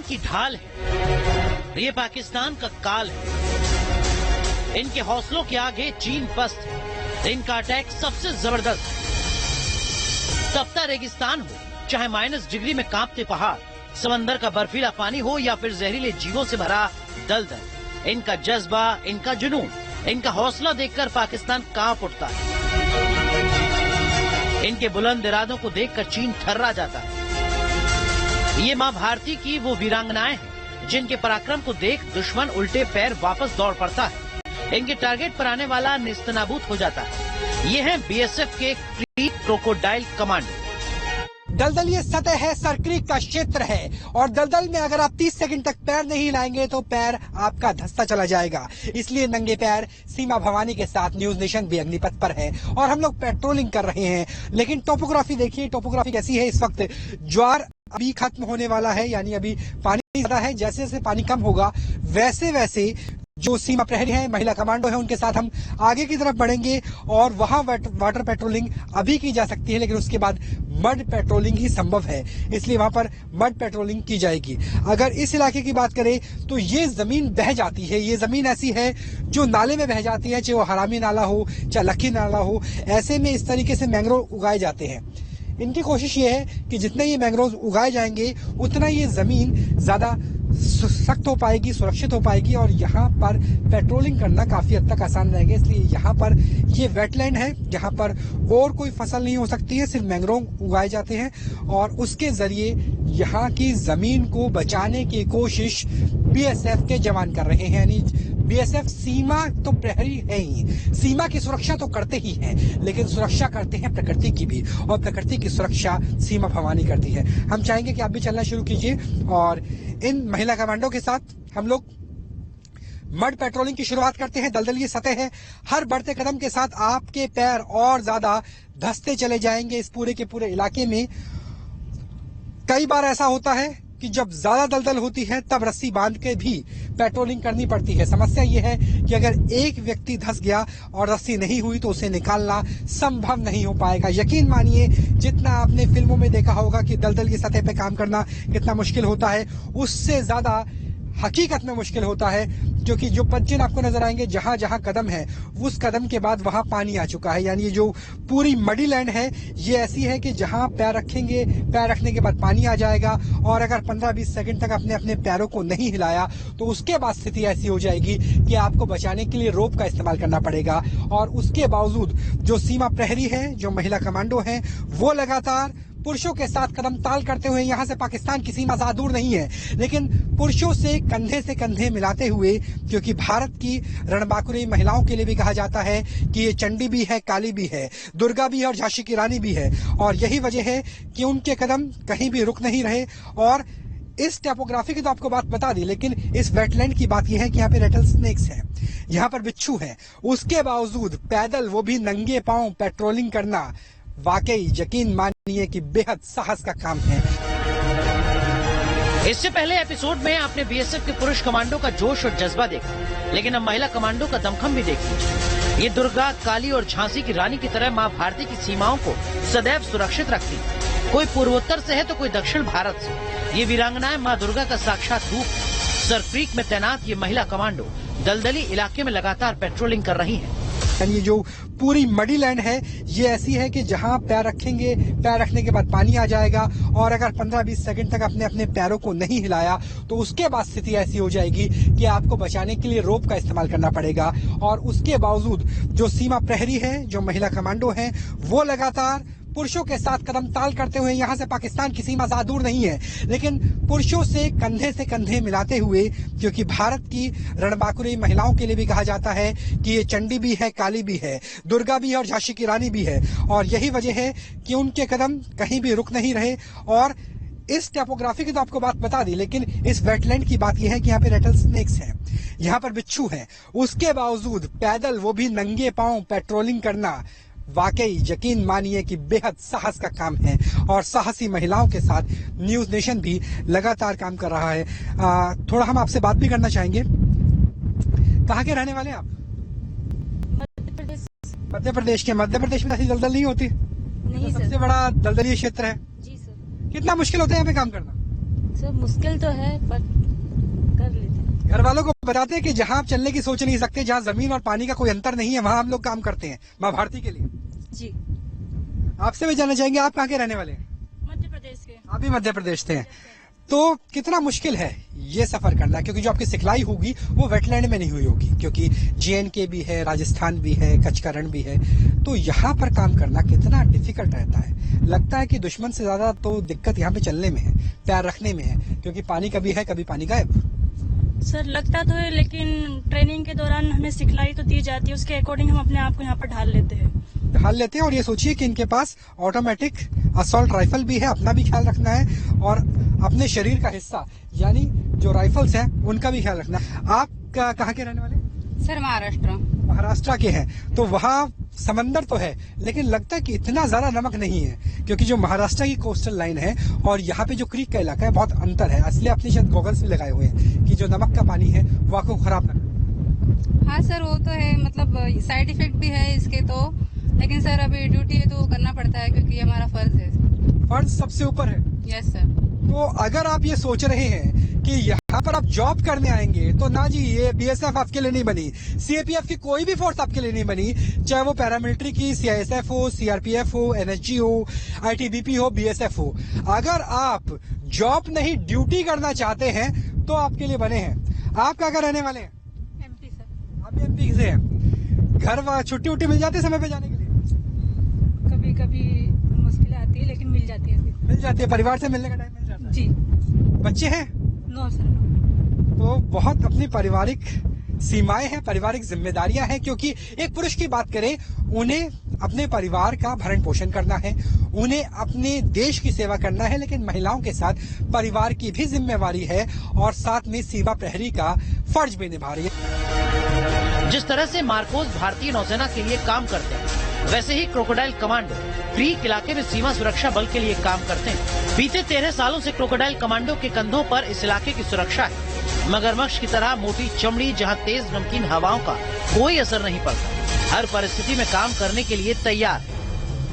की ढाल है, ये पाकिस्तान का काल है। इनके हौसलों के आगे चीन पस्त है। इनका अटैक सबसे जबरदस्त है। तपता रेगिस्तान हो, चाहे -डिग्री में कांपते पहाड़, समंदर का बर्फीला पानी हो या फिर जहरीले जीवों से भरा दलदल, इनका जज्बा, इनका जुनून, इनका हौसला देखकर पाकिस्तान कांप उठता है। इनके बुलंद इरादों को देखकर चीन थर्रा जाता है। ये मां भारती की वो वीरांगनाएं हैं जिनके पराक्रम को देख दुश्मन उल्टे पैर वापस दौड़ पड़ता है। इनके टारगेट पर आने वाला नेस्तनाबूद हो जाता है। ये हैं बीएसएफ के क्रोकोडाइल कमांडो। दलदल ये सतह है, सरक्रीक का क्षेत्र है और दलदल में अगर आप 30 सेकंड तक पैर नहीं हिलाएंगे तो पैर आपका धंसता चला जाएगा। इसलिए नंगे पैर सीमा भवानी के साथ न्यूज नेशन भी अग्निपथ पर है और हम लोग पेट्रोलिंग कर रहे हैं। लेकिन टोपोग्राफी देखिए, टोपोग्राफी कैसी है इस वक्त। ज्वार अभी खत्म होने वाला है, यानी अभी पानी ज्यादा है। जैसे जैसे पानी कम होगा वैसे वैसे जो सीमा प्रहरी है, महिला कमांडो है, उनके साथ हम आगे की तरफ बढ़ेंगे और वहां वाटर पेट्रोलिंग अभी की जा सकती है, लेकिन उसके बाद मड पेट्रोलिंग ही संभव है। इसलिए वहां पर मड पेट्रोलिंग की जाएगी। अगर इस इलाके की बात करें तो ये जमीन बह जाती है। ये जमीन ऐसी है जो नाले में बह जाती है, चाहे वो हरामी नाला हो चाहे लखी नाला हो। ऐसे में इस तरीके से मैंग्रोव उगाए जाते हैं। इनकी कोशिश ये है कि जितने ये मैंग्रोव उगाए जाएंगे उतना ये जमीन ज्यादा सख्त हो पाएगी, सुरक्षित हो पाएगी और यहाँ पर पेट्रोलिंग करना काफी हद तक आसान रहेगा। इसलिए यहाँ पर ये वेटलैंड है, यहाँ पर और कोई फसल नहीं हो सकती है, सिर्फ मैंग्रोव उगाए जाते हैं और उसके जरिए यहाँ की जमीन को बचाने की कोशिश बीएसएफ के जवान कर रहे हैं। यानी बीएसएफ सीमा तो प्रहरी है ही, सीमा की सुरक्षा तो करते ही हैं, लेकिन सुरक्षा करते हैं प्रकृति की भी, और प्रकृति की सुरक्षा सीमा भवानी करती है। हम चाहेंगे कि आप भी चलना शुरू कीजिए और इन महिला कमांडो के साथ हम लोग मड पेट्रोलिंग की शुरुआत करते हैं। दलदल ये सतह है, हर बढ़ते कदम के साथ आपके पैर और ज्यादा धंसते चले जाएंगे इस पूरे के पूरे इलाके में। कई बार ऐसा होता है कि जब ज्यादा दलदल होती है तब रस्सी बांध के भी पेट्रोलिंग करनी पड़ती है। समस्या ये है कि अगर एक व्यक्ति धंस गया और रस्सी नहीं हुई तो उसे निकालना संभव नहीं हो पाएगा। यकीन मानिए, जितना आपने फिल्मों में देखा होगा कि दलदल की सतह पे काम करना कितना मुश्किल होता है, उससे ज्यादा हकीकत में मुश्किल होता है, क्योंकि जो पंचिन आपको नजर आएंगे जहां जहां कदम है उस कदम के बाद वहां पानी आ चुका है। यानी ये जो पूरी मडी लैंड है ये ऐसी है कि जहां पैर रखेंगे, पैर रखने के बाद पानी आ जाएगा और अगर 15-20 सेकंड तक आपने अपने पैरों को नहीं हिलाया तो उसके बाद स्थिति ऐसी हो जाएगी कि आपको बचाने के लिए रोप का इस्तेमाल करना पड़ेगा। और उसके बावजूद जो सीमा प्रहरी है, जो महिला कमांडो है, वो लगातार पुरुषों के साथ कदम ताल करते हुए, यहाँ से पाकिस्तान की सीमा ज्यादा दूर नहीं है, लेकिन पुरुषों से कंधे मिलाते हुए, क्योंकि भारत की रणबांकुरी महिलाओं के लिए भी कहा जाता है कि ये चंडी भी है, काली भी है, दुर्गा भी है और झांसी की रानी भी है। और यही वजह है कि उनके कदम कहीं भी रुक नहीं रहे। और इस टोपोग्राफी की तो आपको बात बता दी, लेकिन इस वेटलैंड की बात यह है कि यहाँ पे रेटल स्नेक्स हैं, यहाँ पर बिच्छू हैं। उसके बावजूद पैदल, वो भी नंगे पांव पेट्रोलिंग करना वाकई यकीन मानिए कि बेहद साहस का काम है। इससे पहले एपिसोड में आपने बीएसएफ के पुरुष कमांडो का जोश और जज्बा देखा, लेकिन अब महिला कमांडो का दमखम भी देख लीजिए। ये दुर्गा, काली और झांसी की रानी की तरह मां भारती की सीमाओं को सदैव सुरक्षित रखती है। कोई पूर्वोत्तर से है तो कोई दक्षिण भारत से। ये वीरांगनाएं मां दुर्गा का साक्षात रूप है। सरक्रीक में तैनात ये महिला कमांडो दलदली इलाके में लगातार पेट्रोलिंग कर रही है। ये जो पूरी मडी लैंड है ये ऐसी है कि जहां पैर रखेंगे, पैर रखने के बाद पानी आ जाएगा और अगर 15-20 सेकंड तक आपने अपने पैरों को नहीं हिलाया तो उसके बाद स्थिति ऐसी हो जाएगी कि आपको बचाने के लिए रोप का इस्तेमाल करना पड़ेगा। और उसके बावजूद जो सीमा प्रहरी है, जो महिला कमांडो है, वो लगातार पुरुषों के साथ कदम ताल करते हुए, यहाँ से पाकिस्तान की सीमा ज्यादा दूर नहीं है, लेकिन पुरुषों से कंधे मिलाते हुए, क्योंकि भारत की रणबांकुरी महिलाओं के लिए भी कहा जाता है कि ये चंडी भी है, काली भी है, दुर्गा भी है और झांसी की रानी भी है। और यही वजह है कि उनके कदम कहीं भी रुक नहीं रहे। और इस टोपोग्राफी की तो आपको बात बता दी, लेकिन इस वेटलैंड की बात यह है कि यहाँ पे रेटल स्नेक्स हैं, यहाँ पर बिच्छू हैं। उसके बावजूद पैदल, वो भी नंगे पांव पेट्रोलिंग करना वाकई यकीन मानिए कि बेहद साहस का काम है। और साहसी महिलाओं के साथ न्यूज नेशन भी लगातार काम कर रहा है। थोड़ा हम आपसे बात भी करना चाहेंगे। कहाँ के रहने वाले हैं आप? मध्य प्रदेश के। मध्य प्रदेश में ऐसी दलदल नहीं होती? नहीं तो सर। सबसे बड़ा दलदली क्षेत्र है जी सर। कितना मुश्किल होता है यहाँ पे काम करना? सर मुश्किल तो है पर कर लेते हैं। घर वालों को बताते हैं कि जहां आप चलने की सोच नहीं सकते, जहां जमीन और पानी का कोई अंतर नहीं है, वहां हम लोग काम करते हैं माँ भारती के लिए। जी। आपसे भी जानना चाहेंगे, आप कहाँ के रहने वाले हैं? मध्य प्रदेश के। आप भी मध्य प्रदेश से हैं। तो कितना मुश्किल है ये सफर करना, क्योंकि जो आपकी सिखलाई होगी वो वेटलैंड में नहीं हुई होगी, क्योंकि JNK भी है, राजस्थान भी है, कचकरण भी है। तो यहाँ पर काम करना कितना डिफिकल्ट रहता है। लगता है कि दुश्मन से ज्यादा तो दिक्कत यहाँ पे चलने में है, पैर रखने में है, क्योंकि पानी कभी है कभी पानी गायब। सर लगता तो है, लेकिन ट्रेनिंग के दौरान हमें सिखलाई तो दी जाती है, उसके अकॉर्डिंग हम अपने आप को यहाँ पर ढाल लेते हैं। और ये सोचिए कि इनके पास ऑटोमेटिक असॉल्ट राइफल भी है, अपना भी ख्याल रखना है और अपने शरीर का हिस्सा यानी जो राइफल्स हैं उनका भी ख्याल रखना है। आप कहाँ के रहने वाले? सर महाराष्ट्र के हैं। तो वहाँ समंदर तो है, लेकिन लगता है कि इतना ज्यादा नमक नहीं है, क्योंकि जो महाराष्ट्र की कोस्टल लाइन है और यहाँ पे जो क्रीक का इलाका है बहुत अंतर है। इसलिए आपने शायद गॉगल्स भी लगाए हुए हैं कि जो नमक का पानी है वो आपको खराब ना करे। हाँ सर, वो तो है, मतलब साइड इफेक्ट भी है इसके तो, लेकिन सर अभी ड्यूटी है तो करना पड़ता है क्योंकि हमारा फर्ज है। फर्ज सबसे ऊपर है। Yes sir. तो अगर आप ये सोच रहे हैं कि यहाँ पर आप जॉब करने आएंगे तो ना जी, ये BSF आपके लिए नहीं बनी, CAPF की कोई भी फोर्स आपके लिए नहीं बनी, चाहे वो पैरामिलिट्री की CISF हो, CRPF हो, NSG हो, ITBP हो, BSF हो। अगर आप जॉब नहीं ड्यूटी करना चाहते हैं तो आपके लिए बने हैं। आप क्या रहने वाले हैं? MP sir. आप MP से हैं। घर छुट्टी उट्टी मिल जाती है समय पे जाने के लिए? कभी कभी मुश्किल आती है, लेकिन मिल जाती है। मिल जाती है, परिवार से मिलने का टाइम मिल जाता है। जी। बच्चे हैं? No sir. तो बहुत अपनी पारिवारिक सीमाएं हैं, पारिवारिक जिम्मेदारियां हैं, क्योंकि एक पुरुष की बात करें, उन्हें अपने परिवार का भरण पोषण करना है, उन्हें अपने देश की सेवा करना है, लेकिन महिलाओं के साथ परिवार की भी जिम्मेवारी है और साथ में सीमा प्रहरी का फर्ज भी निभा रही है। जिस तरह से मार्कोस भारतीय नौसेना के लिए काम करते हैं, वैसे ही क्रोकोडाइल कमांडो क्रीक इलाके में सीमा सुरक्षा बल के लिए काम करते हैं। बीते 13 सालों से क्रोकोडाइल कमांडो के कंधों पर इस इलाके की सुरक्षा है। मगरमच्छ की तरह मोटी चमड़ी, जहां तेज नमकीन हवाओं का कोई असर नहीं पड़ता, हर परिस्थिति में काम करने के लिए तैयार है।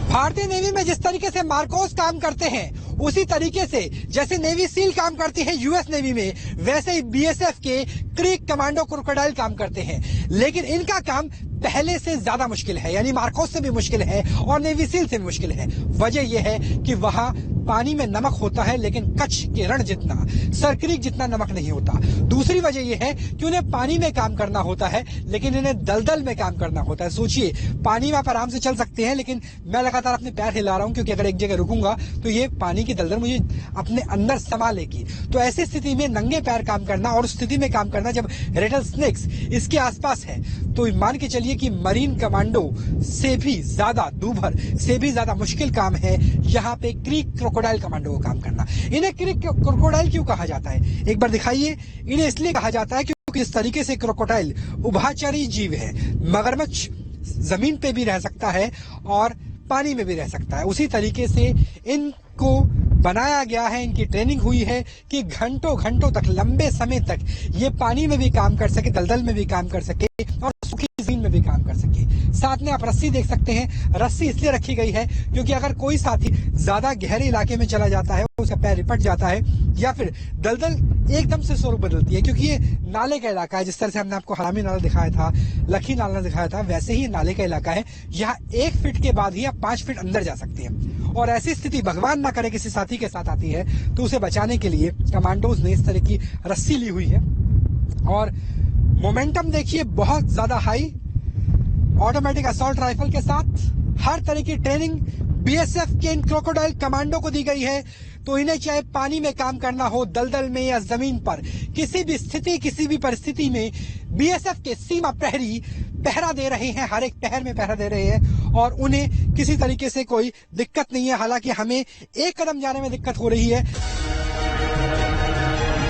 भारतीय नेवी में जिस तरीके से मार्कोस काम करते हैं, उसी तरीके से जैसे नेवी सील काम करती है US नेवी में, वैसे ही BSF के क्रीक कमांडो क्रोकोडाइल काम करते हैं। लेकिन इनका काम पहले से ज्यादा मुश्किल है, यानी मार्कोस से भी मुश्किल है और नेवी सील से भी मुश्किल है। वजह यह है कि वहां पानी में नमक होता है, लेकिन कच्छ के रण जितना, सरक्रीक जितना नमक नहीं होता। दूसरी वजह यह है कि उन्हें पानी में काम करना होता है, लेकिन इन्हें दलदल में काम करना होता है। सोचिए, पानी में आप आराम से चल सकते हैं, लेकिन मैं लगातार अपने पैर हिला रहा हूं, क्योंकि अगर एक जगह रुकूंगा तो ये पानी की दलदल मुझे अपने अंदर समा लेगी। तो ऐसी स्थिति में नंगे पैर काम करना, और उस स्थिति में काम करना जब रेटल स्नेक्स इसके आसपास है, तो मान के चलिए कि मरीन कमांडो से भी ज्यादा दूभर, से भी ज्यादा मुश्किल काम है यहाँ पे क्रीक क्रोकोडाइल कमांडो को काम करना। इन्हें क्रीक क्रोकोडाइल क्यों कहा जाता है? एक बार दिखाइए। इन्हें इसलिए कहा जाता है क्योंकि इस तरीके से क्रोकोडाइल उभयचरी जीव है। मगरमच्छ जमीन पे भी रह सकता है और पानी में भी रह सकता है। उसी तरीके से इनको बनाया गया है, इनकी ट्रेनिंग हुई है कि घंटों घंटों तक, लंबे समय तक ये पानी में भी काम कर सके, दलदल में भी काम कर सके और सूखी जमीन में भी काम कर सके। साथ में आप रस्सी देख सकते हैं। रस्सी इसलिए रखी गई है क्योंकि अगर कोई साथी ज्यादा गहरे इलाके में चला जाता है, उसका पैर रिपट जाता है या फिर दलदल एकदम से स्वरूप बदलती है, क्योंकि ये नाले का इलाका है। जिस तरह से हमने आपको हरामी नाला दिखाया था, लखी नाला दिखाया था, वैसे ही नाले का इलाका है। यहाँ 1 फीट के बाद ही आप 5 फीट अंदर जा सकते हैं। और ऐसी स्थिति भगवान ना करे किसी साथी के साथ आती है, तो उसे बचाने के लिए कमांडोज ने इस तरह की रस्सी ली हुई है। और मोमेंटम देखिए बहुत ज्यादा हाई, ऑटोमेटिक असॉल्ट राइफल के साथ हर तरह की ट्रेनिंग BSF के इन क्रोकोडाइल कमांडो को दी गई है। तो इन्हें चाहे पानी में काम करना हो, दलदल में या जमीन पर, किसी भी स्थिति, किसी भी परिस्थिति में BSF के सीमा प्रहरी पहरा दे रहे हैं, हर एक पहर में पहरा दे रहे हैं और उन्हें किसी तरीके से कोई दिक्कत नहीं है। हालांकि हमें एक कदम जाने में दिक्कत हो रही है।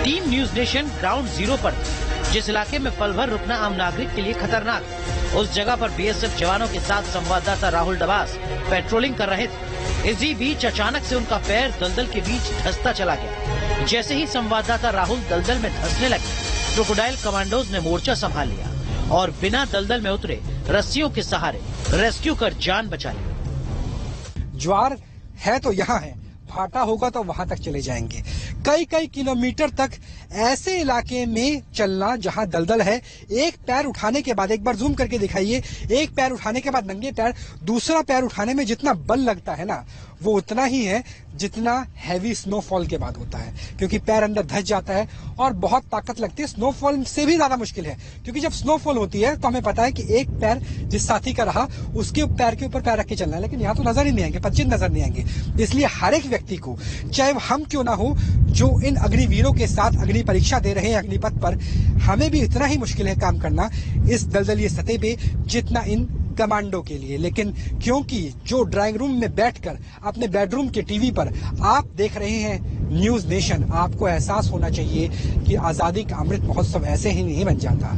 Team news nation ground zero पर जिस इलाके में पल भर रुकना आम नागरिक के लिए खतरनाक, उस जगह पर BSF जवानों के साथ संवाददाता राहुल डबास पेट्रोलिंग कर रहे थे। इसी बीच अचानक से उनका पैर दलदल के बीच धंसता चला गया। जैसे ही संवाददाता राहुल दलदल में धंसने लगे, क्रोकोडाइल कमांडोज ने मोर्चा संभाल लिया और बिना दलदल में उतरे रस्सियों के सहारे रेस्क्यू कर जान बचा ली। ज्वार है तो यहाँ है, भाटा होगा तो वहां तक चले जाएंगे। कई कई किलोमीटर तक ऐसे इलाके में चलना जहां दलदल है। एक पैर उठाने के बाद, एक बार जूम करके दिखाइए, एक पैर उठाने के बाद नंगे पैर दूसरा पैर उठाने में जितना बल लगता है ना, वो उतना ही है जितना हैवी स्नोफॉल के बाद होता है, क्योंकि पैर अंदर धंस जाता है और बहुत ताकत लगती है। स्नोफॉल से भी ज्यादा मुश्किल है, क्योंकि जब स्नोफॉल होती है तो हमें पता है कि एक पैर जिस साथी का रहा उसके पैर के ऊपर पैर रख के चलना है, लेकिन यहाँ तो नजर ही नहीं आएंगे, 25 नजर नहीं आएंगे। इसलिए हर एक व्यक्ति को, चाहे हम क्यों ना हो, जो इन अग्निवीरों के साथ अग्नि परीक्षा दे रहे हैं अग्निपथ पर, हमें भी इतना ही मुश्किल है काम करना इस दलदलीय सतह पे जितना इन कमांडो के लिए। लेकिन क्योंकि जो ड्राइंग रूम में बैठकर अपने बेडरूम के टीवी पर आप देख रहे हैं न्यूज नेशन, आपको एहसास होना चाहिए कि आजादी का अमृत महोत्सव ऐसे ही नहीं बन जाता।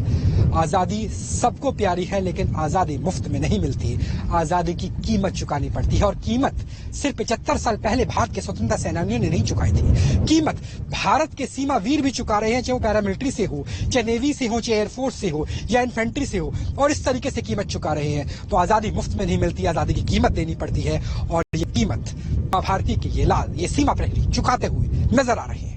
आजादी सबको प्यारी है, लेकिन आजादी मुफ्त में नहीं मिलती। आजादी की कीमत चुकानी पड़ती है, और कीमत सिर्फ 75 साल पहले भारत के स्वतंत्रता सेनानियों ने नहीं चुकाई थी। कीमत भारत के सीमा वीर भी चुका रहे हैं, चाहे वो पैरामिलिट्री से हो, चाहे नेवी से हो, चाहे एयरफोर्स से हो, या इन्फेंट्री से हो, और इस तरीके से कीमत चुका रहे हैं। तो आजादी मुफ्त में नहीं मिलती, आजादी की कीमत देनी पड़ती है, और ये कीमत भारतीय के ये लाल, ये सीमा प्रहरी चुकाते हुए नजर आ रहे हैं।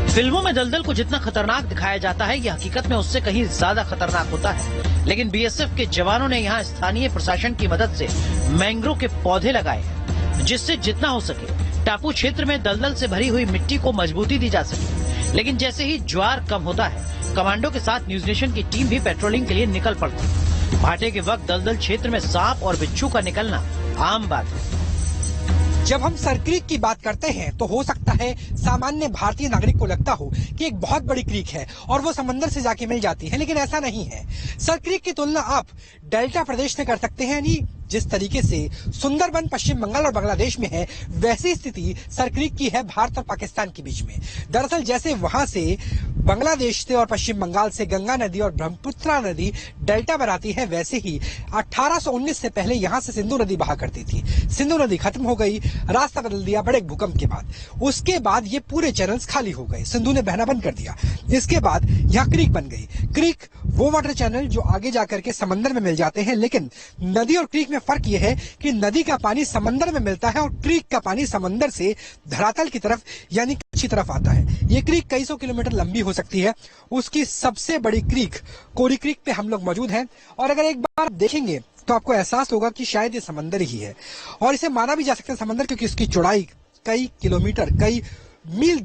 फिल्मों में दलदल को जितना खतरनाक दिखाया जाता है, यह हकीकत में उससे कहीं ज्यादा खतरनाक होता है। लेकिन बीएसएफ के जवानों ने यहाँ स्थानीय प्रशासन की मदद से मैंग्रोव के पौधे लगाए हैं, जिससे जितना हो सके टापू क्षेत्र में दलदल से भरी हुई मिट्टी को मजबूती दी जा सके। लेकिन जैसे ही ज्वार कम होता है, कमांडो के साथ न्यूज नेशन की टीम भी पेट्रोलिंग के लिए निकल पड़ती है। भाटे के वक्त दलदल क्षेत्र में सांप और बिच्छू का निकलना आम बात है। जब हम सर क्रीक की बात करते हैं तो हो सकता है सामान्य भारतीय नागरिक को लगता हो कि एक बहुत बड़ी क्रीक है और वो समंदर से जाके मिल जाती है, लेकिन ऐसा नहीं है। सर क्रीक की तुलना आप डेल्टा प्रदेश में कर सकते हैं। यानी जिस तरीके से सुंदरबन पश्चिम बंगाल और बांग्लादेश में है, वैसी स्थिति सर क्रीक की है भारत और पाकिस्तान के बीच में। दरअसल जैसे वहां से बांग्लादेश से और पश्चिम बंगाल से गंगा नदी और ब्रह्मपुत्रा नदी डेल्टा बनाती है, वैसे ही 1819 से पहले यहां से सिंधु नदी बहा करती थी। सिंधु नदी खत्म हो गई, रास्ता बदल दिया बड़े भूकंप के बाद। उसके बाद ये पूरे चैनल्स खाली हो गए, सिंधु ने बहना बंद कर दिया। इसके बाद यहाँ क्रीक बन गई। क्रीक वो वाटर चैनल जो आगे जाकर के समंदर में मिल जाते हैं, लेकिन नदी और क्रीक में फर्क यह है कि नदी का पानी समंदर में मिलता है और क्रीक का पानी समंदर से धरातल की तरफ यानी की तरफ आता है। ये क्रीक कई सौ किलोमीटर लंबी हो सकती है। उसकी सबसे बड़ी क्रीक कोरी क्रीक पे हम लोग मौजूद हैं, और अगर एक बार देखेंगे तो आपको एहसास होगा कि शायद ये समंदर ही है, और इसे माना भी जा सकता है समंदर, क्योंकि इसकी चौड़ाई कई किलोमीटर, कई मील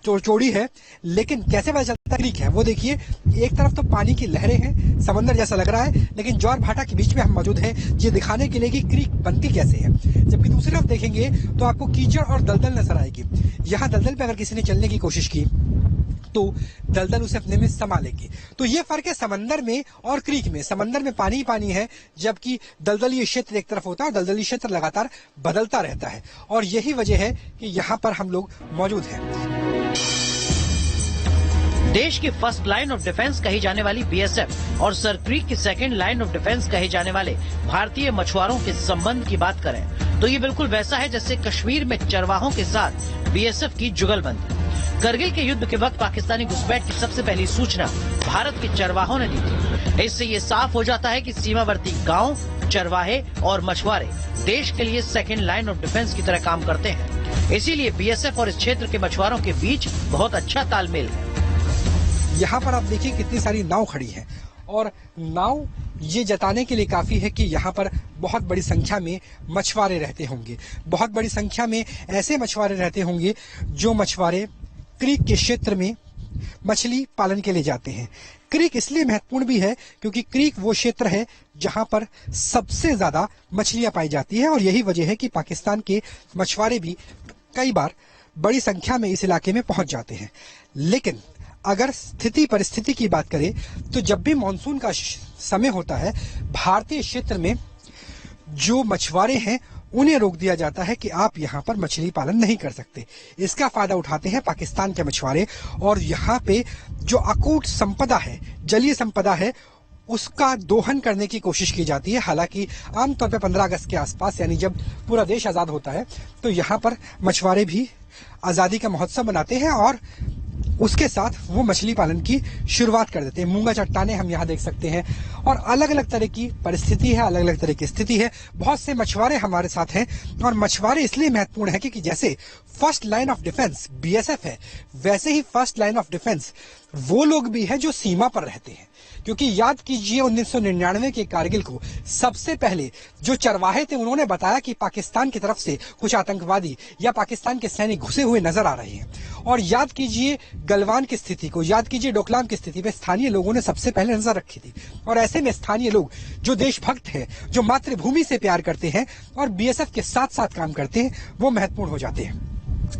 चौड़ी है। लेकिन कैसे पता चलता है क्रीक है? वो देखिए, एक तरफ तो पानी की लहरें हैं, समंदर जैसा लग रहा है, लेकिन ज्वार भाटा के बीच में हम मौजूद हैं, ये दिखाने के लिए कि क्रीक बनती कैसे है। जबकि दूसरी तरफ देखेंगे तो आपको कीचड़ और दलदल नजर आएगी। यहाँ दलदल पे अगर किसी ने चलने की कोशिश की तो दलदल उसे अपने में समा लेगी। तो ये फर्क है समंदर में और क्रीक में। समंदर में पानी ही पानी है, जबकि दलदलीय क्षेत्र एक तरफ होता है, और दलदलीय क्षेत्र लगातार बदलता रहता है। और यही वजह है कि यहाँ पर हम लोग मौजूद हैं। देश की फर्स्ट लाइन ऑफ डिफेंस कही जाने वाली बीएसएफ और सर क्रीक की सेकंड लाइन ऑफ डिफेंस कहे जाने वाले भारतीय मछुआरों के संबंध की बात करें तो ये बिल्कुल वैसा है जैसे कश्मीर में चरवाहों के साथ बीएसएफ की जुगलबंदी। करगिल के युद्ध के वक्त पाकिस्तानी घुसपैठ की सबसे पहली सूचना भारत के चरवाहों ने दी थी। इससे ये साफ हो जाता है कि सीमावर्ती गांव, चरवाहे और मछुआरे देश के लिए सेकंड लाइन ऑफ डिफेंस की तरह काम करते हैं। इसीलिए बीएसएफ और इस क्षेत्र के मछुआरों के बीच बहुत अच्छा तालमेल है। यहाँ पर आप देखिए कितनी सारी नाव खड़ी हैं, और नाव ये जताने के लिए काफी है कि यहाँ पर बहुत बड़ी संख्या में मछुआरे रहते होंगे। बहुत बड़ी संख्या में ऐसे मछुआरे रहते होंगे जो मछुआरे क्रीक के क्षेत्र में मछली पालन के लिए जाते हैं। क्रीक इसलिए महत्वपूर्ण भी है क्योंकि क्रीक वो क्षेत्र है जहां पर सबसे ज्यादा मछलियां पाई जाती है, और यही वजह है कि पाकिस्तान के मछुआरे भी कई बार बड़ी संख्या में इस इलाके में पहुंच जाते हैं। लेकिन अगर स्थिति परिस्थिति की बात करें तो जब भी मानसून का समय होता है, भारतीय क्षेत्र में जो मछुआरे हैं उन्हें रोक दिया जाता है कि आप यहाँ पर मछली पालन नहीं कर सकते। इसका फायदा उठाते हैं पाकिस्तान के मछुआरे, और यहाँ पे जो अकूट संपदा है, जलीय संपदा है, उसका दोहन करने की कोशिश की जाती है। हालांकि आमतौर पर 15 अगस्त के आसपास, यानी जब पूरा देश आजाद होता है, तो यहाँ पर मछुआरे भी आजादी का महोत्सव मनाते हैं और उसके साथ वो मछली पालन की शुरुआत कर देते हैं। मूंगा चट्टाने हम यहाँ देख सकते हैं और अलग अलग तरह की परिस्थिति है, अलग अलग तरह की स्थिति है। बहुत से मछुआरे हमारे साथ हैं और मछुआरे इसलिए महत्वपूर्ण है कि जैसे first line of defence BSF है, वैसे ही फर्स्ट लाइन ऑफ डिफेंस वो लोग भी हैं जो सीमा पर रहते हैं। क्योंकि याद कीजिए 1999 के कारगिल को सबसे पहले जो चरवाहे थे उन्होंने बताया कि पाकिस्तान की तरफ से कुछ आतंकवादी या पाकिस्तान के सैनिक घुसे हुए नजर आ रहे हैं। और याद कीजिए गलवान की स्थिति को, याद कीजिए डोकलाम की स्थिति पे स्थानीय लोगों ने सबसे पहले नजर रखी थी। और ऐसे में स्थानीय लोग जो देशभक्त हैं, जो मातृभूमि से प्यार करते हैं और बीएसएफ के साथ साथ काम करते हैं, वो महत्वपूर्ण हो जाते हैं।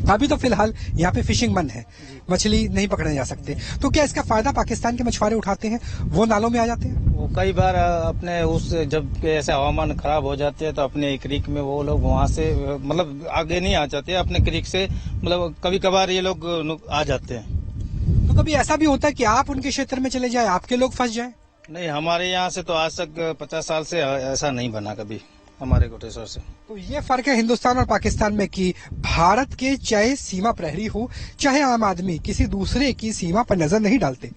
अभी तो फिलहाल यहाँ पे फिशिंग बंद है, मछली नहीं पकड़ने जा सकते, तो क्या इसका फायदा पाकिस्तान के मछुआरे उठाते हैं? वो नालों में आ जाते हैं। वो कई बार अपने उस जब ऐसे हवामान खराब हो जाते हैं तो अपने क्रीक में वो लोग वहाँ से मतलब आगे नहीं आ जाते, अपने क्रीक से मतलब कभी कभार ये लोग आ जाते हैं। तो कभी ऐसा भी होता है कि आप उनके क्षेत्र में चले जाए, आपके लोग फंस जाए? नहीं, हमारे यहाँ से तो आज तक 50 साल से ऐसा नहीं बना कभी हमारे कोटेश्वर से। तो ये फर्क है हिंदुस्तान और पाकिस्तान में कि भारत के चाहे सीमा प्रहरी हो चाहे आम आदमी किसी दूसरे की सीमा पर नजर नहीं डालते।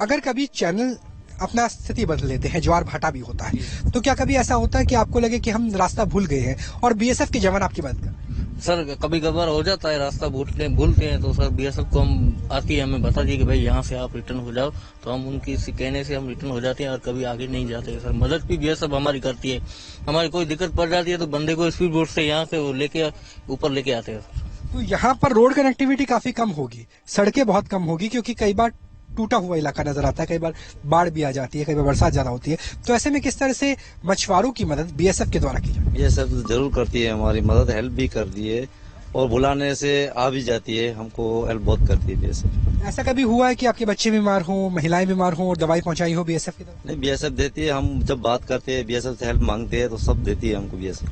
अगर कभी चैनल अपना स्थिति बदल लेते हैं, ज्वार भाटा भी होता है, तो क्या कभी ऐसा होता है कि आपको लगे कि हम रास्ता भूल गए हैं और बीएसएफ के जवान आपकी मदद कर? सर कभी कभार हो जाता है, रास्ता भूलते हैं तो सर बीएसएफ को हम आती है, हमें बता दिए कि भाई यहाँ से आप रिटर्न हो जाओ, तो हम उनकी कहने से हम रिटर्न हो जाते हैं और कभी आगे नहीं जाते। सर मदद भी बीएसएफ हमारी करती है, हमारी कोई दिक्कत पड़ जाती है तो बंदे को स्पीड बोट से यहाँ से वो लेके ऊपर लेके आते हैं। तो यहाँ पर रोड कनेक्टिविटी काफी कम होगी, सड़कें बहुत कम होगी, क्योंकि कई बार टूटा हुआ इलाका नजर आता है, कई बार बाढ़ भी आ जाती है, कई बार बरसात ज्यादा होती है। तो ऐसे में किस तरह से मछुआरों की मदद बीएसएफ के द्वारा की जाए? बीएसएफ जरूर करती है, हमारी मदद हेल्प भी करती है और बुलाने से आ भी जाती है, हमको हेल्प बहुत करती है बीएसएफ। ऐसा कभी हुआ है कि आपके बच्चे बीमार हों, महिलाएं बीमार हों और दवाई पहुंचाई हो बीएसएफ की तरफ? नहीं, बीएसएफ देती है। हम जब बात करते हैं बीएसएफ से हेल्प मांगते हैं तो सब देती है हमको बीएसएफ।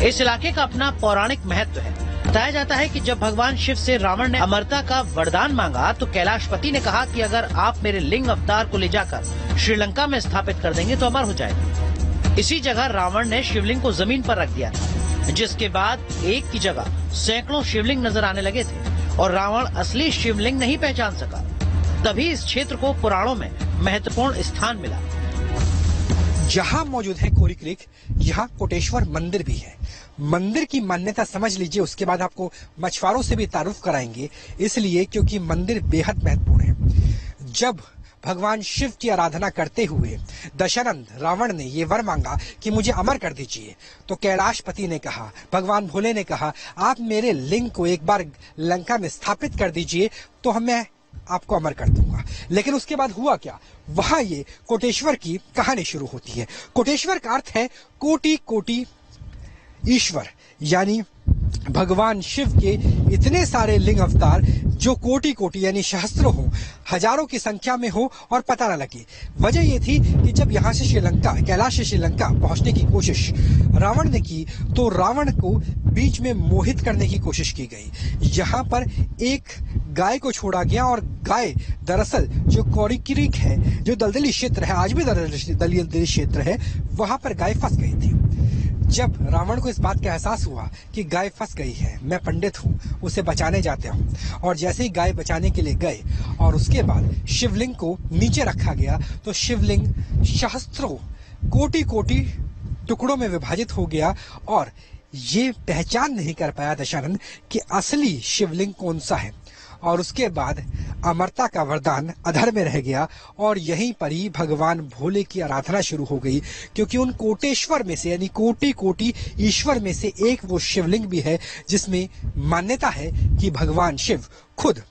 इस इलाके का अपना पौराणिक महत्व है। बताया जाता है कि जब भगवान शिव से रावण ने अमरता का वरदान मांगा तो कैलाशपति ने कहा कि अगर आप मेरे लिंग अवतार को ले जाकर श्रीलंका में स्थापित कर देंगे तो अमर हो जाएगा। इसी जगह रावण ने शिवलिंग को जमीन पर रख दिया था, जिसके बाद एक की जगह सैकड़ों शिवलिंग नजर आने लगे थे और रावण असली शिवलिंग नहीं पहचान सका। तभी इस क्षेत्र को पुराणों में महत्वपूर्ण स्थान मिला। जहां मौजूद है कोरी क्रीक, यहाँ कोटेश्वर मंदिर भी है। मंदिर की मान्यता समझ लीजिए, उसके बाद आपको मछुआरों से भी तारुफ कराएंगे, इसलिए क्योंकि मंदिर बेहद महत्वपूर्ण है। जब भगवान शिव की आराधना करते हुए दशानंद रावण ने ये वर मांगा कि मुझे अमर कर दीजिए, तो कैलाशपति ने कहा, भगवान भोले ने कहा, आप मेरे लिंग को एक बार लंका में स्थापित कर दीजिए तो मैं आपको अमर कर दूंगा। लेकिन उसके बाद हुआ क्या? वहां ये कोटेश्वर की कहानी शुरू होती है। कोटेश्वर का अर्थ है कोटि कोटि ईश्वर, यानी भगवान शिव के इतने सारे लिंग अवतार जो कोटि कोटि यानी सहस्त्रों हो, हजारों की संख्या में हो और पता न लगे। वजह ये थी कि जब यहाँ से श्रीलंका, कैलाश से श्रीलंका पहुंचने की कोशिश रावण ने की तो रावण को बीच में मोहित करने की कोशिश की गई। यहाँ पर एक गाय को छोड़ा गया और गाय दरअसल जो कोरी क्रीक है, जो दलदली क्षेत्र है, आज भी दलदली क्षेत्र है, वहां पर गाय फंस गई थी। जब रावण को इस बात का एहसास हुआ कि गाय फंस गई है, मैं पंडित हूँ, उसे बचाने जाता हूँ, और जैसे ही गाय बचाने के लिए गए और उसके बाद शिवलिंग को नीचे रखा गया तो शिवलिंग सहस्त्रों कोटि कोटि टुकड़ों में विभाजित हो गया और ये पहचान नहीं कर पाया दशानंद कि असली शिवलिंग कौन सा है। और उसके बाद अमरता का वरदान अधर में रह गया और यहीं पर ही भगवान भोले की आराधना शुरू हो गई, क्योंकि उन कोटेश्वर में से यानी कोटि कोटि ईश्वर में से एक वो शिवलिंग भी है जिसमें मान्यता है कि भगवान शिव खुद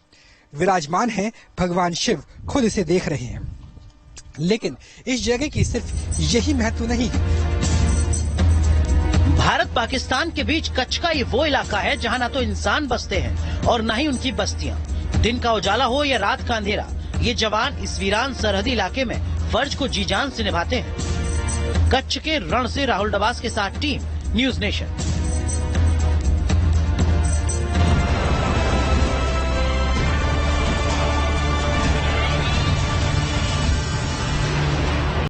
विराजमान है, भगवान शिव खुद इसे देख रहे हैं। लेकिन इस जगह की सिर्फ यही महत्व नहीं है। भारत पाकिस्तान के बीच कच्छ का ये वो इलाका है जहां ना तो इंसान बसते हैं और ना ही उनकी बस्तियां। दिन का उजाला हो या रात का अंधेरा, ये जवान इस वीरान सरहदी इलाके में फर्ज को जी जान से निभाते हैं। कच्छ के रण से राहुल डबास के साथ टीम न्यूज नेशन।